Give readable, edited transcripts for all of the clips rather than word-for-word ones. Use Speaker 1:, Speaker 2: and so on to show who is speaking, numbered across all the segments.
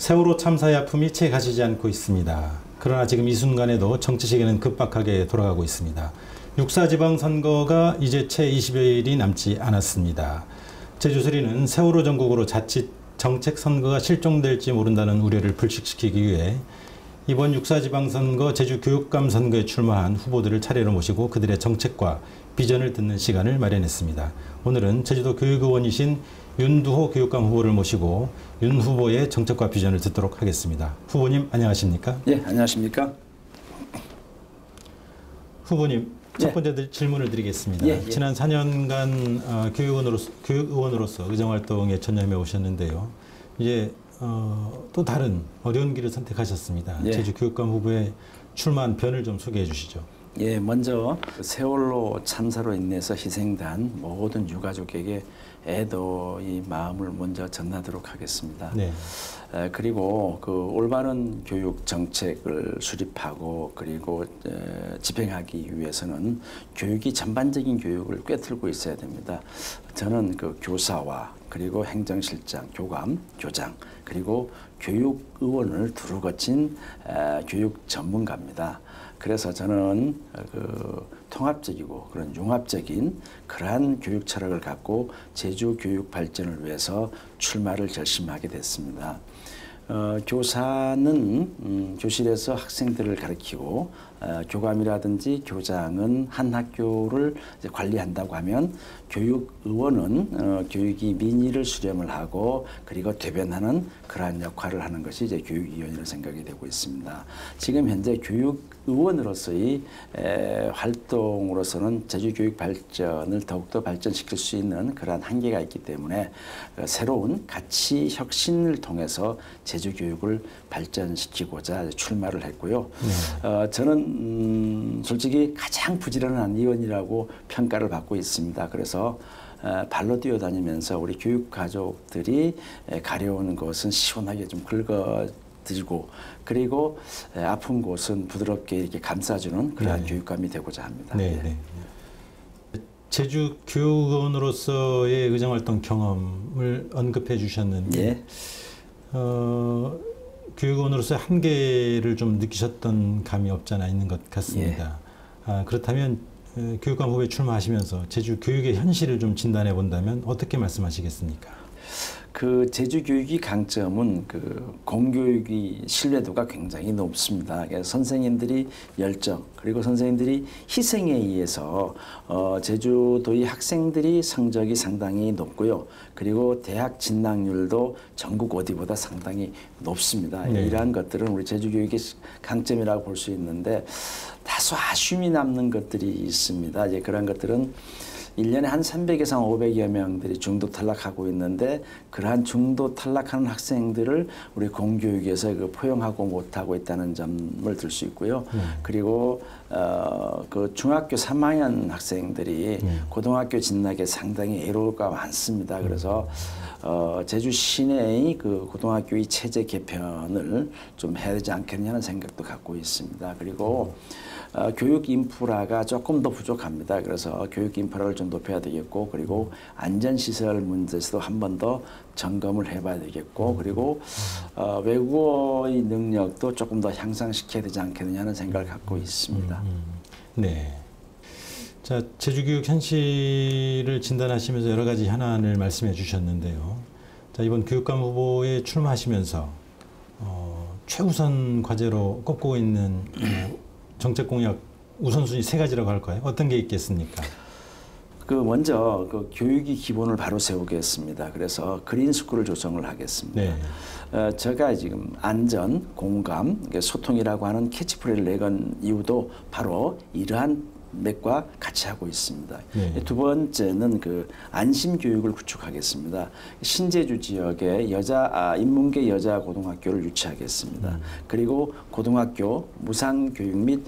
Speaker 1: 세월호 참사의 아픔이 채 가시지 않고 있습니다. 그러나 지금 이 순간에도 정치 시계는 급박하게 돌아가고 있습니다. 육사지방선거가 이제 채 20여일이 남지 않았습니다. 제주시리는 세월호 전국으로 자칫 정책선거가 실종될지 모른다는 우려를 불식시키기 위해 이번 육사지방선거 제주교육감 선거에 출마한 후보들을 차례로 모시고 그들의 정책과 비전을 듣는 시간을 마련했습니다. 오늘은 제주도 교육의원이신 윤두호 교육감 후보를 모시고 윤 후보의 정책과 비전을 듣도록 하겠습니다. 후보님 안녕하십니까?
Speaker 2: 예, 안녕하십니까?
Speaker 1: 후보님, 첫 번째 질문을 드리겠습니다.
Speaker 2: 예.
Speaker 1: 지난 4년간 교육의원으로서 의정활동에 전념해 오셨는데요. 이제 또 다른 어려운 길을 선택하셨습니다.
Speaker 2: 예.
Speaker 1: 제주 교육감 후보에 출마한 변을 좀 소개해 주시죠.
Speaker 2: 예, 먼저 세월호 참사로 인해서 희생된 모든 유가족에게 애도의 마음을 먼저 전하도록 하겠습니다.
Speaker 1: 네.
Speaker 2: 그리고 그 올바른 교육 정책을 수립하고 그리고 집행하기 위해서는 교육이 전반적인 교육을 꿰뚫고 있어야 됩니다. 저는 그 교사와 그리고 행정실장, 교감, 교장 그리고 교육의원을 두루 거친 교육 전문가입니다. 그래서 저는 그 통합적이고 그런 융합적인 그러한 교육 철학을 갖고 제주 교육 발전을 위해서 출마를 결심하게 됐습니다. 교사는 교실에서 학생들을 가르치고 교감이라든지 교장은 한 학교를 이제 관리한다고 하면 교육의원은 교육이 민의를 수렴을 하고 그리고 대변하는 그러한 역할을 하는 것이 이제 교육위원이라는 생각이 되고 있습니다. 지금 현재 교육의원으로서의 활동으로서는 제주 교육 발전을 더욱더 발전시킬 수 있는 그러한 한계가 있기 때문에 새로운 가치 혁신을 통해서 제주 교육을 발전시키고자 출마를 했고요. 저는 솔직히 가장 부지런한 의원이라고 평가를 받고 있습니다. 그래서 발로 뛰어다니면서 우리 교육 가족들이 가려운 것은 시원하게 좀 긁어드리고 그리고 아픈 곳은 부드럽게 이렇게 감싸주는 그러한 교육감이 되고자 합니다.
Speaker 1: 네, 네. 제주 교육원으로서의 의정활동 경험을 언급해 주셨는데 교육원으로서의 한계를 좀 느끼셨던 감이 없잖아 있는 것 같습니다. 그렇다면 교육감 후보에 출마하시면서 제주 교육의 현실을 좀 진단해 본다면 어떻게 말씀하시겠습니까?
Speaker 2: 그 제주 교육의 강점은 그 공교육의 신뢰도가 굉장히 높습니다. 선생님들이 열정 그리고 선생님들이 희생에 의해서 제주도의 학생들이 성적이 상당히 높고요. 그리고 대학 진학률도 전국 어디보다 상당히 높습니다. 이러한 것들은 우리 제주 교육의 강점이라고 볼 수 있는데 다소 아쉬움이 남는 것들이 있습니다. 이제 그런 것들은 1년에 한 300에서 500여 명들이 중도 탈락하고 있는데 그러한 중도 탈락하는 학생들을 우리 공교육에서 포용하고 못하고 있다는 점을 들 수 있고요. 그리고 그 중학교 3학년 학생들이 고등학교 진학에 상당히 애로가 많습니다. 그래서 제주 시내의 그 고등학교의 체제 개편을 좀 해야 되지 않겠냐는 생각도 갖고 있습니다. 그리고 교육 인프라가 조금 더 부족합니다. 그래서 교육 인프라를 좀 높여야 되겠고 그리고 안전시설 문제에서도 한 번 더 점검을 해봐야 되겠고 그리고 외국어의 능력도 조금 더 향상시켜야 되지 않겠느냐는 생각을 갖고 있습니다.
Speaker 1: 네. 자, 제주교육 현실을 진단하시면서 여러 가지 현안을 말씀해 주셨는데요. 자, 이번 교육감 후보에 출마하시면서 최우선 과제로 꼽고 있는 정책 공약 우선순위 3가지라고 할까요? 어떤 게 있겠습니까?
Speaker 2: 먼저 그 교육의 기본을 바로 세우겠습니다. 그래서 그린스쿨을 조성을 하겠습니다. 제가 지금 안전, 공감, 소통이라고 하는 캐치프레이를 내건 이유도 바로 이러한 맥과 같이 하고 있습니다. 두 번째는 그 안심 교육을 구축하겠습니다. 신제주 지역에 인문계 여자 고등학교를 유치하겠습니다. 그리고 고등학교 무상 교육 및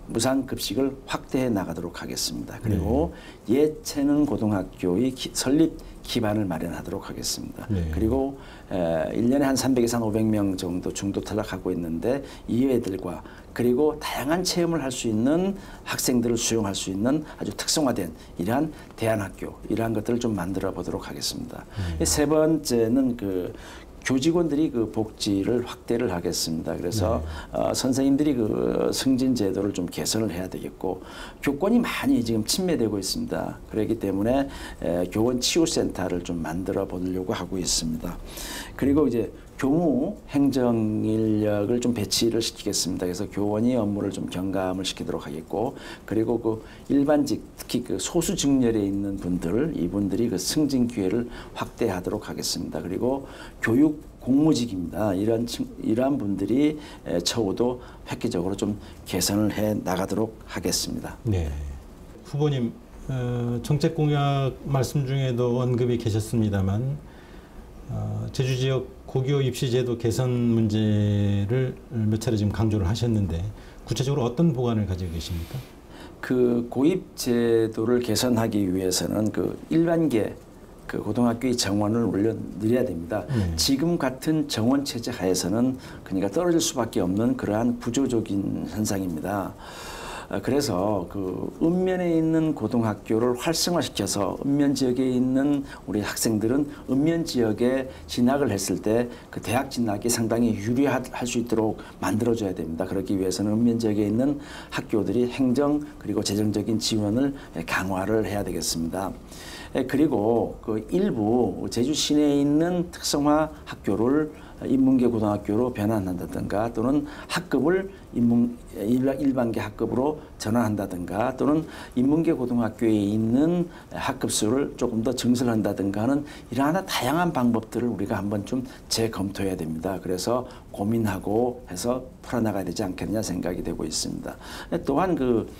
Speaker 2: 무상 급식을 확대해 나가도록 하겠습니다. 그리고 예체능 고등학교의 설립 기반을 마련하도록 하겠습니다. 그리고 1년에 한 300에서 500명 정도 중도 탈락하고 있는데 이 애들과 그리고 다양한 체험을 할 수 있는 학생들을 수용할 수 있는 아주 특성화된 이러한 대안학교 이러한 것들을 좀 만들어 보도록 하겠습니다. 세 번째는 그 교직원들이 그 복지를 확대를 하겠습니다. 그래서 선생님들이 그 승진 제도를 좀 개선을 해야 되겠고, 교권이 많이 지금 침해되고 있습니다. 그렇기 때문에 교원 치유센터를 좀 만들어 보려고 하고 있습니다. 그리고 이제 교무 행정 인력을 좀 배치를 시키겠습니다. 그래서 교원이 업무를 좀 경감을 시키도록 하겠고, 그리고 그 일반직, 특히 그 소수 직렬에 있는 분들, 이분들이 그 승진 기회를 확대하도록 하겠습니다. 그리고 교육 공무직입니다. 이러한 분들이 처우도 획기적으로 좀 개선을 해 나가도록 하겠습니다.
Speaker 1: 네. 후보님, 정책 공약 말씀 중에도 언급이 계셨습니다만, 제주 지역 고교 입시 제도 개선 문제를 몇 차례 지금 강조를 하셨는데, 구체적으로 어떤 보관을 가지고 계십니까?
Speaker 2: 그 고입 제도를 개선하기 위해서는 그 일반계 그 고등학교의 정원을 올려드려야 됩니다. 지금 같은 정원 체제 하에서는 그러니까 떨어질 수밖에 없는 그러한 구조적인 현상입니다. 그래서 그 읍면에 있는 고등학교를 활성화시켜서 읍면 지역에 있는 우리 학생들은 읍면 지역에 진학을 했을 때 그 대학 진학이 상당히 유리할 수 있도록 만들어줘야 됩니다. 그렇기 위해서는 읍면 지역에 있는 학교들이 행정 그리고 재정적인 지원을 강화를 해야 되겠습니다. 그리고 그 일부 제주 시내에 있는 특성화 학교를 인문계 고등학교로 변환한다든가, 또는 학급을 일반계 학급으로 전환한다든가, 또는 인문계 고등학교에 있는 학급수를 조금 더 증설한다든가 하는 이러한 다양한 방법들을 우리가 한번 좀 재검토해야 됩니다. 그래서 고민하고 해서 풀어나가야 되지 않겠느냐 생각이 되고 있습니다. 또한 그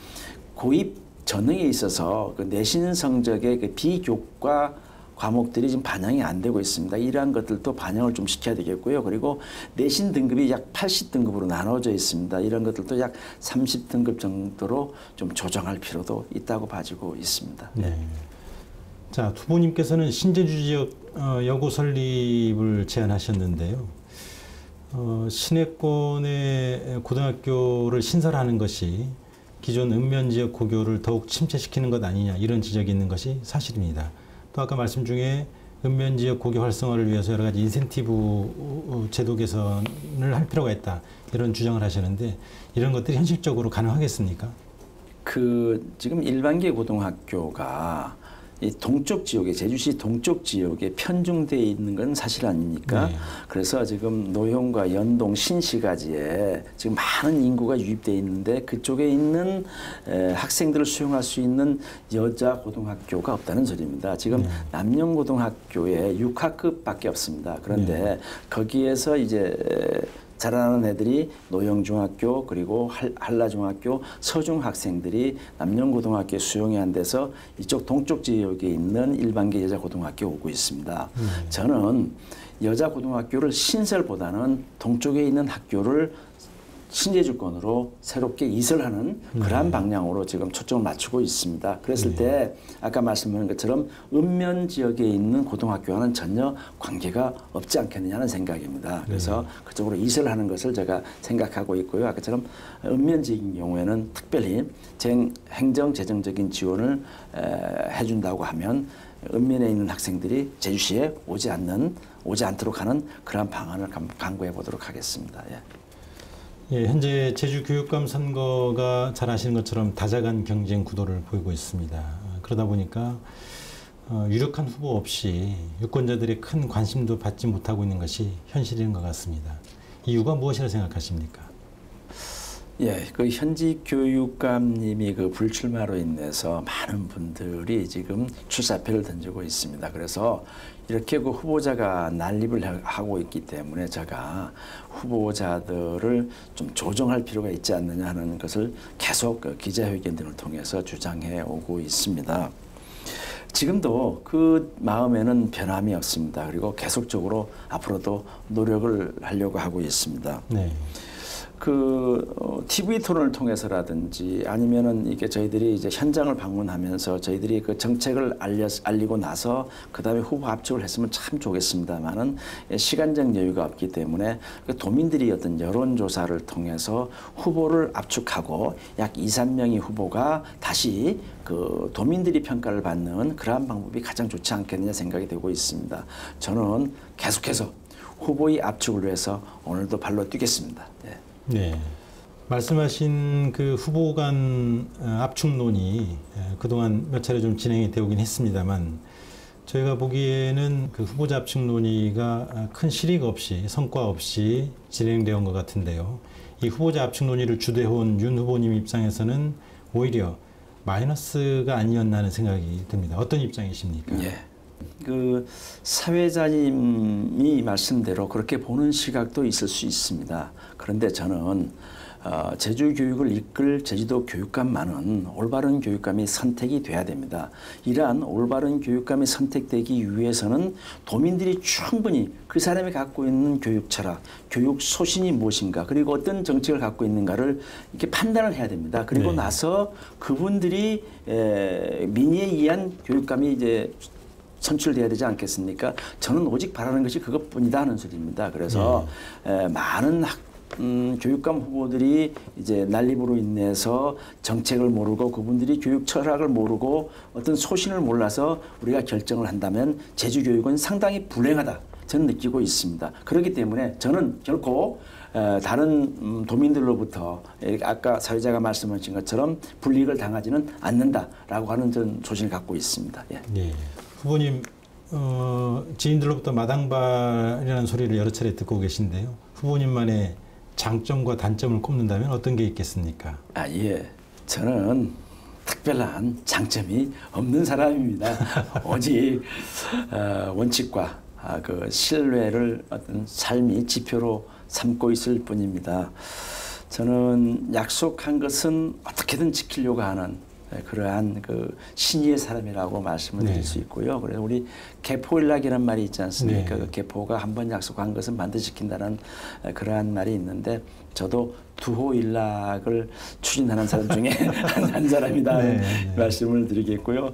Speaker 2: 고입 전형에 있어서 그 내신 성적의 그 비교과 과목들이 지금 반영이 안 되고 있습니다. 이러한 것들도 반영을 좀 시켜야 되겠고요. 그리고 내신 등급이 약 80등급으로 나눠져 있습니다. 이런 것들도 약 30등급 정도로 좀 조정할 필요도 있다고 봐지고 있습니다.
Speaker 1: 네. 자, 후보님께서는 신제주 지역 여고 설립을 제안하셨는데요. 시내권의 고등학교를 신설하는 것이 기존 읍면 지역 고교를 더욱 침체시키는 것 아니냐, 이런 지적이 있는 것이 사실입니다. 또 아까 말씀 중에 읍면 지역 고교 활성화를 위해서 여러 가지 인센티브 제도 개선을 할 필요가 있다, 이런 주장을 하셨는데, 이런 것들이 현실적으로 가능하겠습니까?
Speaker 2: 지금 일반계 고등학교가 이 동쪽 지역에, 제주시 동쪽 지역에 편중되어 있는 건 사실 아닙니까? 네. 그래서 지금 노형과 연동, 신시가지에 지금 많은 인구가 유입되어 있는데, 그쪽에 있는 학생들을 수용할 수 있는 여자 고등학교가 없다는 소리입니다. 지금 남녀고등학교에 6학급밖에 없습니다. 그런데 거기에서 이제 자라나는 애들이 노영중학교, 그리고 한라중학교, 서중학생들이 남녀고등학교에 수용이 안 돼서 이쪽 동쪽 지역에 있는 일반계 여자고등학교에 오고 있습니다. 저는 여자고등학교를 신설보다는 동쪽에 있는 학교를 신제주권으로 새롭게 이설하는 그러한 방향으로 지금 초점을 맞추고 있습니다. 그랬을 때 아까 말씀드린 것처럼 읍면 지역에 있는 고등학교와는 전혀 관계가 없지 않겠느냐는 생각입니다. 그래서 그쪽으로 이설하는 것을 제가 생각하고 있고요. 아까처럼 읍면 지역인 경우에는 특별히 행정 재정적인 지원을 해준다고 하면 읍면에 있는 학생들이 제주시에 오지 않도록 하는 그러한 방안을 강구해 보도록 하겠습니다.
Speaker 1: 예, 현재 제주 교육감 선거가 잘 아시는 것처럼 다자간 경쟁 구도를 보이고 있습니다. 그러다 보니까 유력한 후보 없이 유권자들의 큰 관심도 받지 못하고 있는 것이 현실인 것 같습니다. 이유가 무엇이라 생각하십니까?
Speaker 2: 예, 그 현직 교육감님이 그 불출마로 인해서 많은 분들이 지금 출사표를 던지고 있습니다. 그래서 이렇게 그 후보자가 난립을 하고 있기 때문에 제가 후보자들을 좀 조정할 필요가 있지 않느냐 하는 것을 계속 그 기자회견 등을 통해서 주장해 오고 있습니다. 지금도 그 마음에는 변함이 없습니다. 그리고 계속적으로 앞으로도 노력을 하려고 하고 있습니다. 네. TV 토론을 통해서라든지 아니면은 이게 저희들이 이제 현장을 방문하면서 저희들이 그 정책을 알리고 나서 그 다음에 후보 합축을 했으면 참 좋겠습니다만은 시간적 여유가 없기 때문에 도민들이 어떤 여론조사를 통해서 후보를 압축하고 약 2, 3명의 후보가 다시 그 도민들이 평가를 받는 그러한 방법이 가장 좋지 않겠느냐 생각이 되고 있습니다. 저는 계속해서 후보의 압축을 위해서 오늘도 발로 뛰겠습니다. 예.
Speaker 1: 네. 말씀하신 그 후보 간 압축론이 그동안 몇 차례 좀 진행이 되오긴 했습니다만 저희가 보기에는 그 후보자 압축 논의가 큰 실익 없이 성과 없이 진행되어 온 것 같은데요. 이 후보자 압축 논의를 주도해온 윤 후보님 입장에서는 오히려 마이너스가 아니었나 하는 생각이 듭니다. 어떤 입장이십니까?
Speaker 2: 예. 그 사회자님이 말씀대로 그렇게 보는 시각도 있을 수 있습니다. 그런데 저는 제주 교육을 이끌 제주도 교육감만은 올바른 교육감이 선택이 돼야 됩니다. 이러한 올바른 교육감이 선택되기 위해서는 도민들이 충분히 그 사람이 갖고 있는 교육 철학, 교육 소신이 무엇인가, 그리고 어떤 정책을 갖고 있는가를 이렇게 판단을 해야 됩니다. 그리고
Speaker 1: 네.
Speaker 2: 나서 그분들이 민의에 의한 교육감이 이제 선출돼야 되지 않겠습니까? 저는 오직 바라는 것이 그것뿐이다 하는 소리입니다. 그래서 많은 교육감 후보들이 이제 난립으로 인해서 정책을 모르고 그분들이 교육 철학을 모르고 어떤 소신을 몰라서 우리가 결정을 한다면 제주 교육은 상당히 불행하다 저는 느끼고 있습니다. 그렇기 때문에 저는 결코 다른 도민들로부터 아까 사회자가 말씀하신 것처럼 불이익을 당하지는 않는다라고 하는 전 소신을 갖고 있습니다. 예.
Speaker 1: 네. 후보님 지인들로부터 마당발이라는 소리를 여러 차례 듣고 계신데요. 후보님만의 장점과 단점을 꼽는다면 어떤 게 있겠습니까?
Speaker 2: 예. 저는 특별한 장점이 없는 사람입니다. 오직 원칙과 그 신뢰를 어떤 삶이 지표로 삼고 있을 뿐입니다. 저는 약속한 것은 어떻게든 지키려고 하는 그러한 그 신의의 사람이라고 말씀을 드릴 수 있고요. 그래서 우리 개포일락이라는 말이 있지 않습니까? 그 개포가 한번 약속한 것은 반드시 지킨다는 그러한 말이 있는데 저도 두호일락을 추진하는 사람 중에 한 사람이다 말씀을 드리겠고요.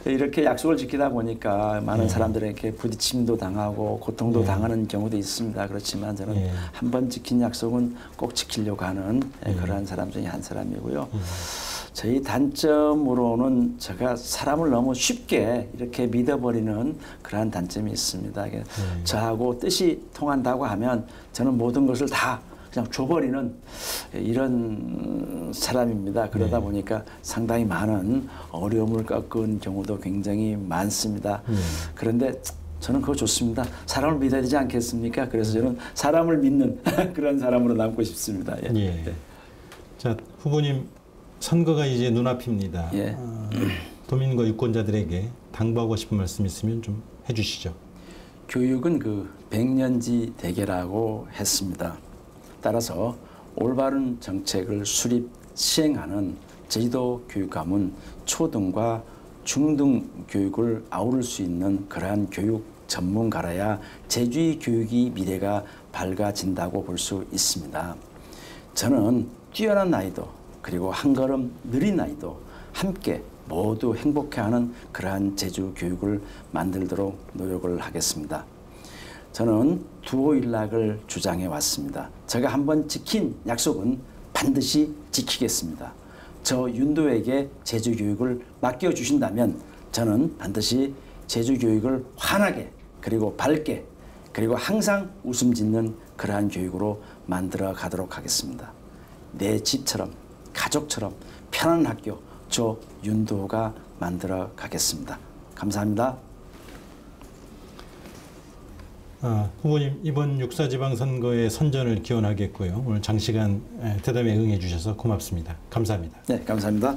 Speaker 2: 이렇게 약속을 지키다 보니까 많은 사람들에게 부딪힘도 당하고 고통도 당하는 경우도 있습니다. 그렇지만 저는 한번 지킨 약속은 꼭 지키려고 하는 그러한 사람 중에 한 사람이고요. 저희 단점으로는 제가 사람을 너무 쉽게 이렇게 믿어버리는 그러한 단점이 있습니다. 저하고 뜻이 통한다고 하면 저는 모든 것을 다 그냥 줘버리는 이런 사람입니다. 그러다 보니까 상당히 많은 어려움을 겪은 경우도 굉장히 많습니다. 그런데 저는 그거 좋습니다. 사람을 믿어야 되지 않겠습니까? 그래서 저는 사람을 믿는 그런 사람으로 남고 싶습니다. 예.
Speaker 1: 자, 후보님 선거가 이제 눈앞입니다. 도민과 유권자들에게 당부하고 싶은 말씀 있으면 좀 해주시죠.
Speaker 2: 교육은 그 백년지 대계라고 했습니다. 따라서 올바른 정책을 수립 시행하는 제주도 교육감은 초등과 중등 교육을 아우를 수 있는 그러한 교육 전문가라야 제주의 교육의 미래가 밝아진다고 볼 수 있습니다. 저는 뛰어난 나이도 그리고 한 걸음 느린 나이도 함께 모두 행복해하는 그러한 제주 교육을 만들도록 노력을 하겠습니다. 저는 두호일락을 주장해 왔습니다. 제가 한번 지킨 약속은 반드시 지키겠습니다. 저 윤도에게 제주 교육을 맡겨주신다면 저는 반드시 제주 교육을 환하게 그리고 밝게 그리고 항상 웃음 짓는 그러한 교육으로 만들어 가도록 하겠습니다. 내 집처럼 가족처럼 편안한 학교 저 윤도가 만들어 가겠습니다. 감사합니다.
Speaker 1: 후보님 이번 6.4 지방선거의 선전을 기원하겠고요. 오늘 장시간 대담에 응해 주셔서 고맙습니다. 감사합니다.
Speaker 2: 네, 감사합니다.